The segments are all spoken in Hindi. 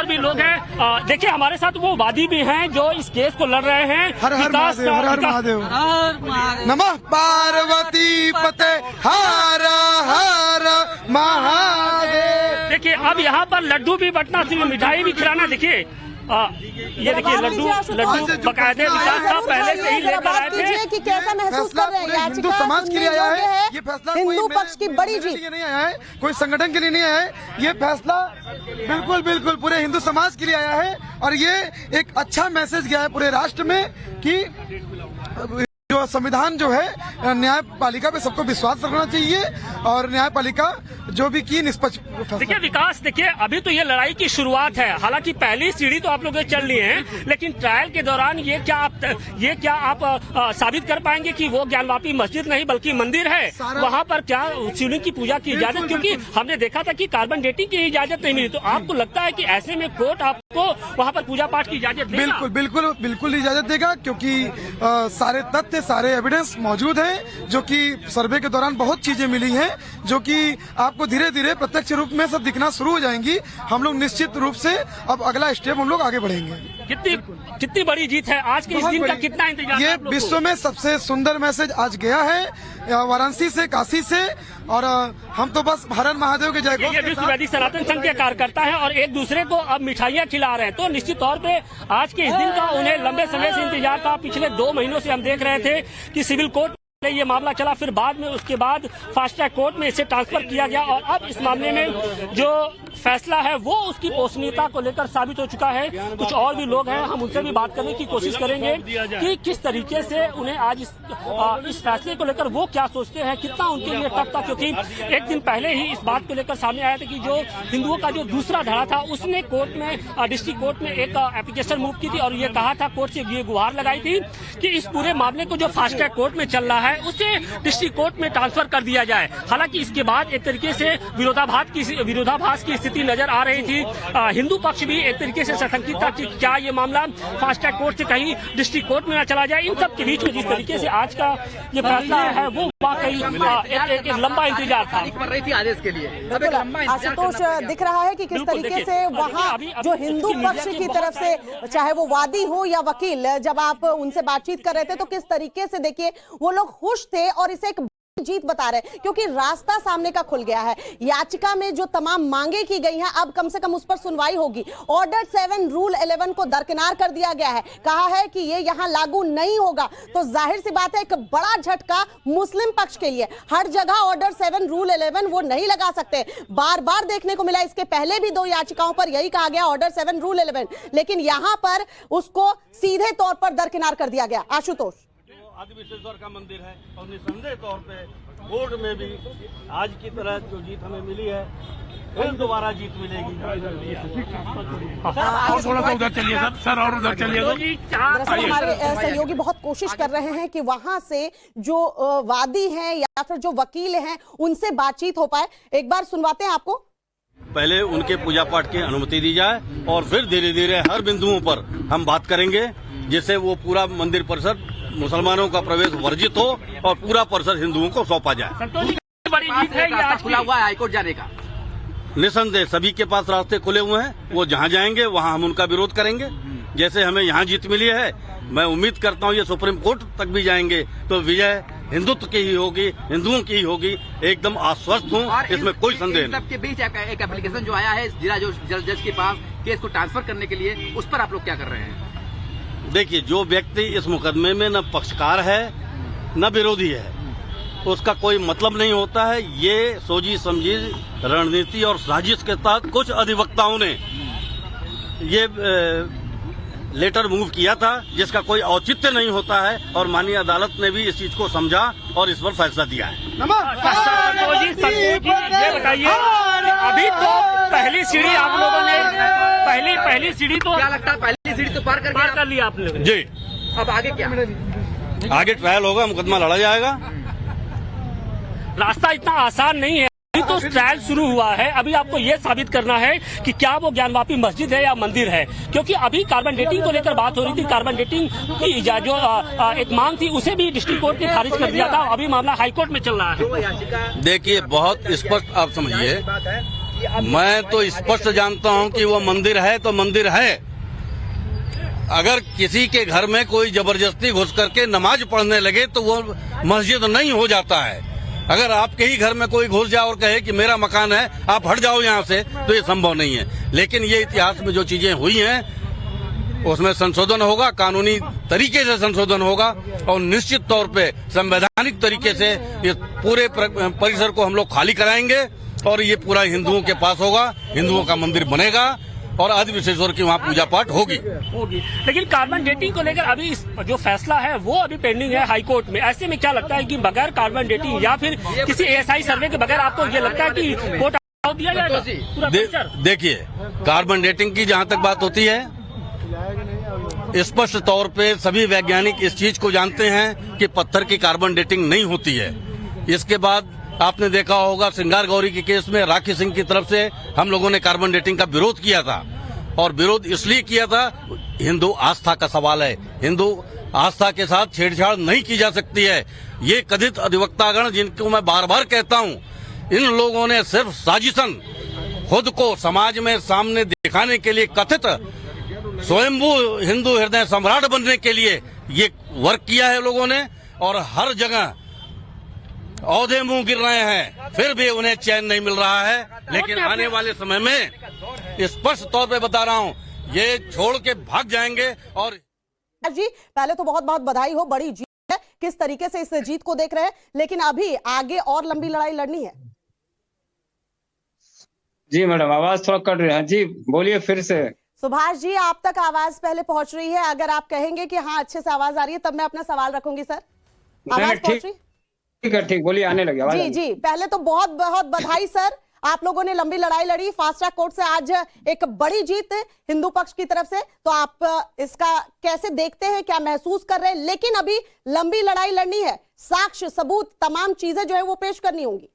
और भी लोग हैं। देखिए हमारे साथ वो वादी भी हैं जो इस केस को लड़ रहे हैं। हर हर महादेव, हर हर महादेव, नमः पार्वती पते, हर हर महादेव। देखिए अब यहाँ पर लड्डू भी बंटना, मिठाई भी खिलाना। देखिए ये देखिए लड्डू बकायदे विकास साहब पहले से ही लेकर आए थे कि कैसा महसूस कर रहे हैं। हिंदू समाज के लिए आया है ये फैसला, हिंदू पक्ष की बड़ी जीत नहीं आया है, कोई संगठन के लिए नहीं आया है। ये फैसला बिल्कुल बिल्कुल पूरे हिंदू समाज के लिए आया है और ये एक अच्छा मैसेज गया है पूरे राष्ट्र में कि जो संविधान जो है न्यायपालिका पे सबको विश्वास रखना चाहिए और न्यायपालिका जो भी की निष्पक्ष। देखिए विकास, देखिए अभी तो ये लड़ाई की शुरुआत है। हालांकि पहली सीढ़ी तो आप लोग चल लिए हैं, लेकिन ट्रायल के दौरान ये क्या आप साबित कर पाएंगे कि वो ज्ञानवापी मस्जिद नहीं बल्कि मंदिर है, वहाँ पर क्या शिवलिंग की पूजा की इजाजत? क्योंकि हमने देखा था कि कार्बन डेटिंग की इजाजत नहीं मिली, तो आपको लगता है कि ऐसे में कोर्ट आपको वहाँ पर पूजा पाठ की इजाजत देगा? बिल्कुल बिल्कुल बिल्कुल इजाजत देगा, क्योंकि सारे तथ्य सारे एविडेंस मौजूद हैं, जो कि सर्वे के दौरान बहुत चीजें मिली हैं जो कि आपको धीरे धीरे प्रत्यक्ष रूप में सब दिखना शुरू हो जाएंगी। हम लोग निश्चित रूप से अब अगला स्टेप हम लोग आगे बढ़ेंगे। कितनी बड़ी जीत है आज के इस दिन का, कितना इंतजार? ये विश्व में सबसे सुंदर मैसेज आज गया है वाराणसी से, काशी से, और हम तो बस हर हर महादेव के जयघोष। ये विश्वव्यापी सनातन संघ के कार्यकर्ता हैं और एक दूसरे को अब मिठाइयाँ खिला रहे हैं, तो निश्चित तौर पे आज के इस दिन का उन्हें लंबे समय से इंतजार था। पिछले 2 महीनों से हम देख रहे थे कि सिविल कोर्ट में ये मामला चला, फिर बाद में उसके बाद फास्ट ट्रैक कोर्ट में इसे ट्रांसफर किया गया और अब इस मामले में जो फैसला है वो उसकी पोषणीयता को लेकर साबित हो चुका है। कुछ और भी लोग हैं, हम उनसे भी बात करने की कोशिश करेंगे कि किस तरीके से उन्हें आज इस फैसले को लेकर वो क्या सोचते हैं, कितना उनके लिए टफ था। क्योंकि एक दिन पहले ही इस बात को लेकर सामने आया था कि जो हिंदुओं का जो दूसरा धड़ा था उसने कोर्ट में, डिस्ट्रिक्ट कोर्ट में एक एप्लीकेशन मूव की थी और ये कहा था, कोर्ट से ये गुहार लगाई थी कि इस पूरे मामले को जो फास्ट ट्रैक कोर्ट में चल रहा है उसे डिस्ट्रिक्ट कोर्ट में ट्रांसफर कर दिया जाए। हालांकि इसके बाद एक तरीके से विरोधाभास की स्थिति नजर आ रही थी। हिंदू पक्ष भी एक तरीके से सशंकित था कि क्या ये मामला फास्ट ट्रैक कोर्ट से कहीं डिस्ट्रिक्ट कोर्ट में न चला जाए। इन सब के बीच में जिस तरीके से आज का ये फैसला है वो वाकई एक लंबा इंतजार था। आदेश के लिए आशुतोष, दिख रहा है कि किस तरीके से वहाँ जो हिंदू पक्ष की तरफ से, चाहे वो वादी हो या वकील, जब आप उनसे बातचीत कर रहे थे तो किस तरीके से देखिए वो लोग खुश थे और इसे एक जीत बता रहे हैं, क्योंकि रास्ता सामने का खुल गया है। याचिका में जो तमाम मांगे की गई हैं अब कम से कम उस पर सुनवाई होगी। ऑर्डर 7 रूल 11 को दरकिनार कर दिया गया है, कहा है कि ये यहां लागू नहीं होगा। तो जाहिर सी बात है एक बड़ा झटका मुस्लिम पक्ष के लिए। हर जगह ऑर्डर 7 रूल 11 वो नहीं लगा सकते। बार बार देखने को मिला, इसके पहले भी 2 याचिकाओं पर यही कहा गया ऑर्डर 7 रूल 11, लेकिन यहां पर उसको सीधे तौर पर दरकिनार कर दिया गया। आशुतोष, आदि विश्वेश्वर का मंदिर है और निसंदेह तौर पे कोर्ट में भी आज की तरह जो जीत हमें मिली है फिर दोबारा जीत मिलेगी। और थोड़ा सा उधर चलिए सर और उधर चलिए। दरअसल हमारे सहयोगी बहुत कोशिश कर रहे हैं कि वहां से जो वादी हैं या फिर जो वकील हैं उनसे बातचीत हो पाए। एक बार सुनवाते हैं आपको। पहले उनके पूजा पाठ की अनुमति दी जाए और फिर धीरे धीरे हर बिंदुओं पर हम बात करेंगे, जिससे वो पूरा मंदिर परिसर मुसलमानों का प्रवेश वर्जित हो और पूरा परिसर हिंदुओं को सौंपा जाए। बड़ी जीत है ये आज खुला हुआ है हाईकोर्ट जाने का। निसंदेह सभी के पास रास्ते खुले हुए हैं, वो जहाँ जाएंगे वहाँ हम उनका विरोध करेंगे। जैसे हमें यहाँ जीत मिली है, मैं उम्मीद करता हूँ ये सुप्रीम कोर्ट तक भी जाएंगे तो विजय हिंदुत्व की ही होगी, हिंदुओं की ही होगी। एकदम आश्वस्त हूँ, इसमें कोई संदेह नहीं। सबके बीच एक एप्लीकेशन जो आया है जिला जज के पास केस को ट्रांसफर करने के लिए, उस पर आप लोग क्या कर रहे हैं? देखिए, जो व्यक्ति इस मुकदमे में न पक्षकार है न विरोधी है, उसका कोई मतलब नहीं होता है। ये सोची समझी रणनीति और साजिश के तहत कुछ अधिवक्ताओं ने ये लेटर मूव किया था, जिसका कोई औचित्य नहीं होता है और माननीय अदालत ने भी इस चीज को समझा और इस पर फैसला दिया है। ये बताइए, अभी तो पहली सीढ़ी आप लोगों ने पहली सीढ़ी तो क्या लगता है पहली सीढ़ी तो पार कर लिया आपने जी। अब आगे क्या? आगे ट्रायल होगा, मुकदमा लड़ा जाएगा। रास्ता इतना आसान नहीं है। अभी तो ट्रायल शुरू हुआ है, अभी आपको ये साबित करना है कि क्या वो ज्ञानवापी मस्जिद है या मंदिर है, क्योंकि अभी कार्बन डेटिंग को लेकर बात हो रही थी। कार्बन डेटिंग की जो एक मांग थी उसे भी डिस्ट्रिक्ट कोर्ट ने खारिज कर दिया था। अभी मामला हाईकोर्ट में चल रहा है। देखिए, बहुत स्पष्ट आप समझिए मैं तो स्पष्ट जानता हूं कि वो मंदिर है तो मंदिर है। अगर किसी के घर में कोई जबरदस्ती घुस करके नमाज पढ़ने लगे तो वो मस्जिद नहीं हो जाता है। अगर आपके ही घर में कोई घुस जाए और कहे कि मेरा मकान है, आप हट जाओ यहाँ से, तो ये संभव नहीं है। लेकिन ये इतिहास में जो चीजें हुई हैं उसमें संशोधन होगा, कानूनी तरीके से संशोधन होगा और निश्चित तौर पे संवैधानिक तरीके से ये पूरे परिसर को हम लोग खाली कराएंगे और ये पूरा हिंदुओं के पास होगा, हिंदुओं का मंदिर बनेगा और आदि विशेश्वर की वहाँ पूजा पाठ होगी। लेकिन कार्बन डेटिंग को लेकर अभी जो फैसला है वो अभी पेंडिंग है हाई कोर्ट में। ऐसे में क्या लगता है कि बगैर कार्बन डेटिंग या फिर किसी ASI सर्वे के बगैर आपको ये लगता है कि कोर्ट दिया जाएगा? देखिए, कार्बन डेटिंग की जहाँ तक बात होती है, स्पष्ट तौर पे सभी वैज्ञानिक इस चीज को जानते हैं कि पत्थर की कार्बन डेटिंग नहीं होती है। इसके बाद आपने देखा होगा श्रृंगार गौरी के केस में राखी सिंह की तरफ से हम लोगों ने कार्बन डेटिंग का विरोध किया था और विरोध इसलिए किया था, हिंदू आस्था का सवाल है, हिंदू आस्था के साथ छेड़छाड़ नहीं की जा सकती है। ये कथित अधिवक्तागण जिनको मैं बार बार कहता हूँ, इन लोगों ने सिर्फ साजिशन खुद को समाज में सामने दिखाने के लिए, कथित स्वयंभू हिंदू हृदय सम्राट बनने के लिए ये वर्क किया है लोगों ने और हर जगह औधे मुंह गिर रहे हैं, फिर भी उन्हें चैन नहीं मिल रहा है। लेकिन आने वाले समय में स्पष्ट तौर पे बता रहा हूँ, ये छोड़ के भाग जाएंगे। और जी पहले तो बहुत बहुत बधाई हो, बड़ी जीत है, किस तरीके से इस जीत को देख रहे हैं, लेकिन अभी आगे और लंबी लड़ाई लड़नी है। जी मैडम, आवाज थोड़ा कट रही है। जी बोलिए फिर से। सुभाष जी, आप तक आवाज पहले पहुंच रही है, अगर आप कहेंगे कि हाँ अच्छे से आवाज आ रही है तब मैं अपना सवाल रखूंगी। सर आवाज पहुंच रही? ठीक है, ठीक, बोलिए, आने लगे। जी जी, पहले तो बहुत बहुत बधाई सर, आप लोगों ने लंबी लड़ाई लड़ी, फास्ट ट्रैक कोर्ट से आज एक बड़ी जीत हिंदू पक्ष की तरफ से, तो आप इसका कैसे देखते हैं, क्या महसूस कर रहे हैं? लेकिन अभी लंबी लड़ाई लड़नी है, साक्ष्य सबूत तमाम चीजें जो है वो पेश करनी होंगी।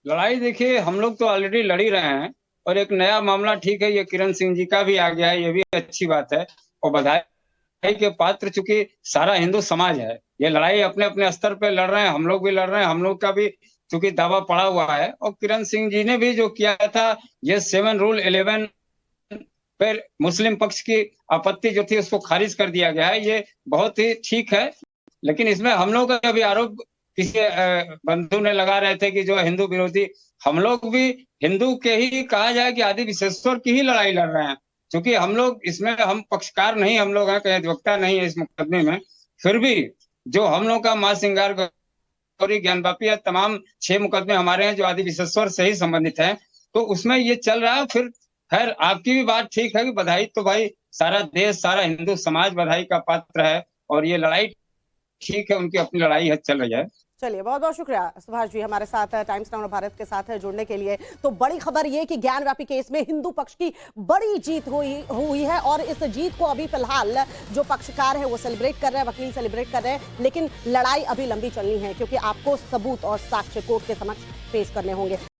लड़ाई देखिए, हम लोग तो ऑलरेडी लड़ ही रहे हैं और एक नया मामला, ठीक है, ये किरण सिंह जी का भी आ गया है, ये भी अच्छी बात है और बधाई के पात्र, चूंकि सारा हिंदू समाज है। ये लड़ाई अपने अपने स्तर पे लड़ रहे हैं, हम लोग भी लड़ रहे हैं, हम लोग का भी चूंकि दावा पड़ा हुआ है। और किरण सिंह जी ने भी जो किया था, ये 7 रूल 11 पर मुस्लिम पक्ष की आपत्ति जो थी उसको खारिज कर दिया गया है, ये बहुत ही ठीक है। लेकिन इसमें हम लोग का भी आरोप किसी बंधु ने लगा रहे थे कि जो हिंदू विरोधी, हम लोग भी हिंदू के ही कहा जाए कि आदि विशेश्वर की ही लड़ाई लड़ रहे हैं, क्योंकि हम लोग इसमें, हम पक्षकार नहीं, हम लोग हैं, कहीं अधिवक्ता नहीं है इस मुकदमे में। फिर भी जो हम लोग का मां श्रृंगार गौरी, ज्ञानवापी है, तमाम 6 मुकदमे हमारे हैं जो आदि विशेश्वर से ही संबंधित है, तो उसमें ये चल रहा है। फिर खैर आपकी भी बात ठीक है कि बधाई तो भाई सारा देश, सारा हिंदू समाज बधाई का पात्र है और ये लड़ाई ठीक है, उनकी अपनी लड़ाई है, चल रही है। चलिए, बहुत बहुत शुक्रिया सुभाष जी हमारे साथ टाइम्स नाउ भारत के साथ जुड़ने के लिए। तो बड़ी खबर ये कि ज्ञानवापी केस में हिंदू पक्ष की बड़ी जीत हुई है और इस जीत को अभी फिलहाल जो पक्षकार है वो सेलिब्रेट कर रहे हैं, वकील सेलिब्रेट कर रहे हैं, लेकिन लड़ाई अभी लंबी चलनी है क्योंकि आपको सबूत और साक्ष्य कोर्ट के समक्ष पेश करने होंगे।